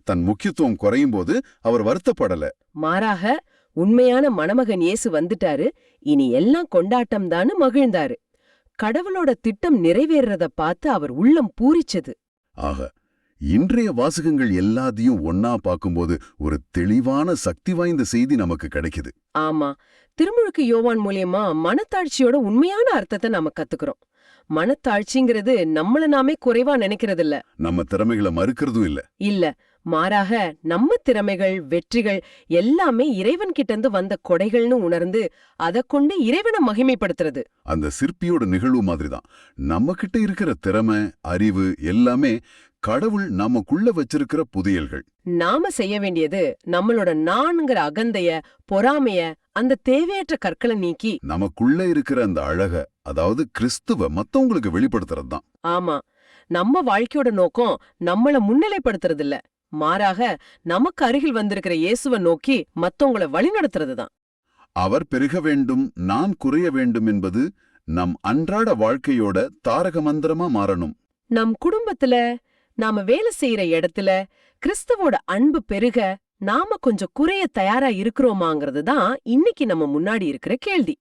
தன் முக்கியத்துவம் குறையும் போது அவர் வருத்தப்படல. மாறாக, உண்மையான மணமகன் இயேசு வந்துட்டாரு, இனி எல்லாம் கொண்டாட்டம்தான்னு மகிழ்ந்தாரு. கடவுளோட திட்டம் நிறைவேறத பார்த்து அவர் உள்ளம் பூரிச்சது. ஆக, இன்றைய வாசகங்கள் எல்லாத்தையும் ஒன்னா பார்க்கும்போது ஒரு தெளிவான சக்தி வாய்ந்த செய்தி நமக்கு கிடைக்குது. ஆமா, திருமுழுக்கு யோவான் மூலியமா மனத்தாழ்ச்சியோட உண்மையான அர்த்தத்தை நாம கத்துக்கிறோம். மனத்தாழ்ச்சிங்கிறது நம்மள நாமே குறைவா நினைக்கிறது இல்ல, நம்ம திறமைகளை மறுக்கிறதும் இல்ல, மாறாக நம்ம திறமைகள், வெற்றிகள் எல்லாமே இறைவன் கிட்ட இருந்து வந்த கொடைகள்னு உணர்ந்து அதை கொண்டு இறைவனை மகிமைப்படுத்துறது. அந்த சிற்பியோட நிகழ்வு மாதிரிதான். நம்ம கிட்ட இருக்கிற திறமை, அறிவு எல்லாமே கடவுள் நமக்குள்ள வச்சிருக்கிற புதையல்கள். நாம செய்ய வேண்டியது நம்மளோட நான்கிற அகந்தைய, பொறாமைய, அந்த தேவையற்ற கற்களை நீக்கி நமக்குள்ள இருக்கிற அந்த அழக, அதாவது கிறிஸ்துவ மத்தவங்களுக்கு வெளிப்படுத்துறது தான். ஆமா, நம்ம வாழ்க்கையோட நோக்கம் நம்மள முன்னிலைப்படுத்துறது இல்ல, மாறாக நமக்கு அருகில் வந்திருக்கிற இயேசுவை நோக்கி மத்தவங்கள வழிநடத்துறதுதான். அவர் பெருக வேண்டும், நான் குறைய வேண்டும் என்பது நம் அன்றாட வாழ்க்கையோட தாரக மந்திரமா மாறணும். நம் குடும்பத்துல, நாம வேலை செய்யற இடத்துல கிறிஸ்துவோட அன்பு பெருக நாம கொஞ்சம் குறைய தயாரா இருக்கிறோமாங்கிறது தான் இன்னைக்கு நம்ம முன்னாடி இருக்கிற கேள்வி.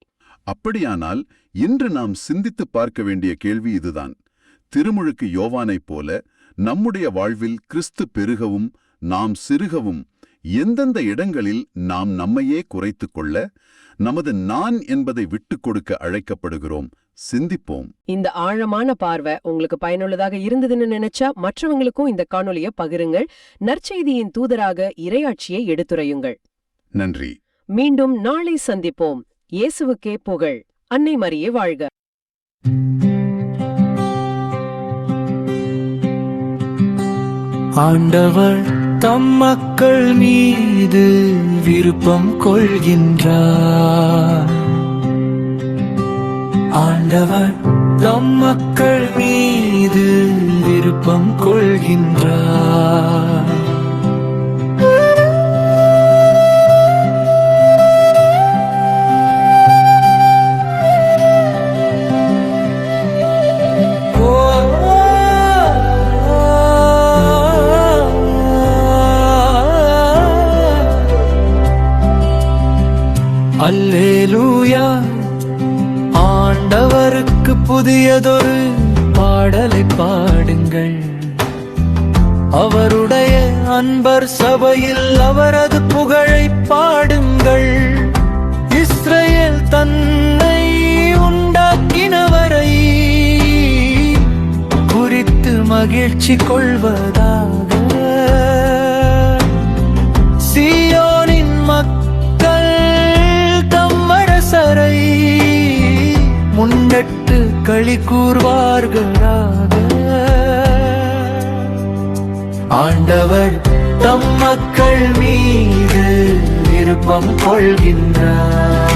அப்படியானால் இன்று நாம் சிந்தித்து பார்க்க வேண்டிய கேள்வி இதுதான். திருமுழுக்கு யோவானைப் போல நம்முடைய வாழ்வில் கிறிஸ்து பெருகவும் நாம் சிறுகவும் எந்தெந்த இடங்களில் நாம் நம்மையே குறைத்துக் கொள்ள, நமது நான் என்பதை விட்டுக் கொடுக்க அழைக்கப்படுகிறோம்? சிந்திப்போம். இந்த ஆழமான பார்வை உங்களுக்கு பயனுள்ளதாக இருந்ததுன்னு நினைச்சா மற்றவங்களுக்கும் இந்த காணொலியை பகிருங்கள். நற்செய்தியின் தூதராக இறையாட்சியை எடுத்துரையுங்கள். நன்றி. மீண்டும் நாளை சந்திப்போம். இயேசுவுக்கே புகழ். அன்னை மரியே வாழ்க. ஆண்டவர் தம் மக்கள் மீது விருப்பம் கொள்கின்றார். ஆண்டவர் தம் மக்கள் மீது விருப்பம் கொள்கின்றார். அல்லேலூயா, ஆண்டவருக்கு புதியதொரு பாடலை பாடுங்கள். அவருடைய அன்பர் சபையில் அவரது புகழை பாடுங்கள். இஸ்ரவேல் தன்னை உண்டாக்கினவரை குறித்து மகிழ்ச்சி கொள்வதாக. சீயோனின் மக்கள் தம்மரசரை முன்னிட்டு களி கூர்வார்களாக. ஆண்டவர் தம் மக்கள் மீது விருப்பம் கொள்கின்றார்.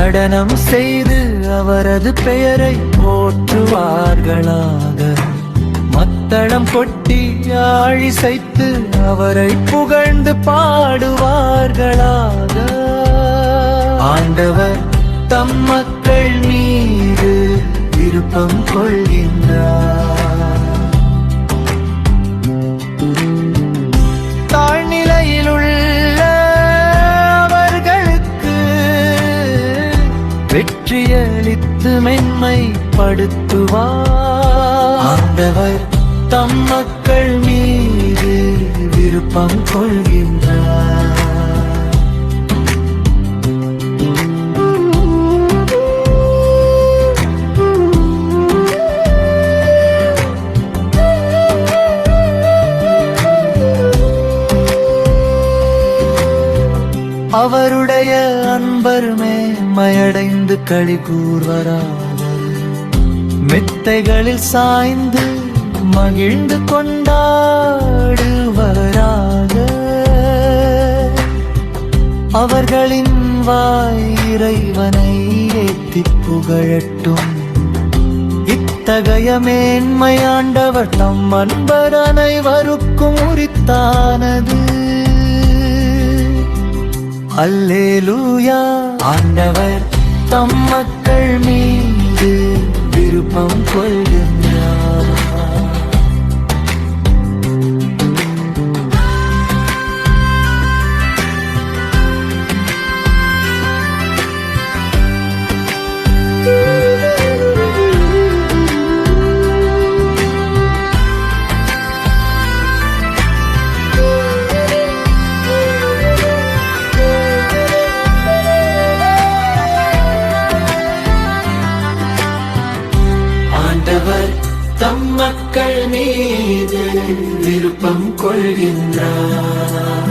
நடனம் செய்து அவரது பெயரை போற்றுவார்களாக. மத்தளம் கொட்டி ஆழிசைத்து அவரை புகழ்ந்து பாடுவார்களாக. ஆண்டவர் தம் மக்கள் மீது விருப்பம் கொள்கின்றார். தாழ்நிலையில் உள்ள அவர்களுக்கு வெற்றியளித்து மென்மைப்படுத்துவார். ஆண்டவர் தம் மக்கள் மீது விருப்பம் கொள்கின்றார். அவருடைய அன்பர் மேன்மையடைந்து களி கூர்வராவர். மெத்தைகளில் சாய்ந்து மகிழ்ந்து கொண்டாடுவராக. அவர்களின் வாய் இறைவனை ஏத்திப் புகழட்டும். இத்தகைய மேன்மை ஆண்டவர் தம் அன்பர் அனைவருக்கும் உரித்தானது. அல்லேலூயா. ஆண்டவர் தம் மக்கள் மீது விருப்பம் கொள்கின்றார். ஆண்டவர் தம் மக்கள் மீது விருப்பம் கொள்கின்றார்.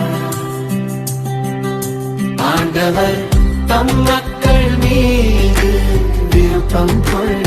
ஆண்டவர் தம் மக்கள் மீது விருப்பம் கொள்கின்றார்.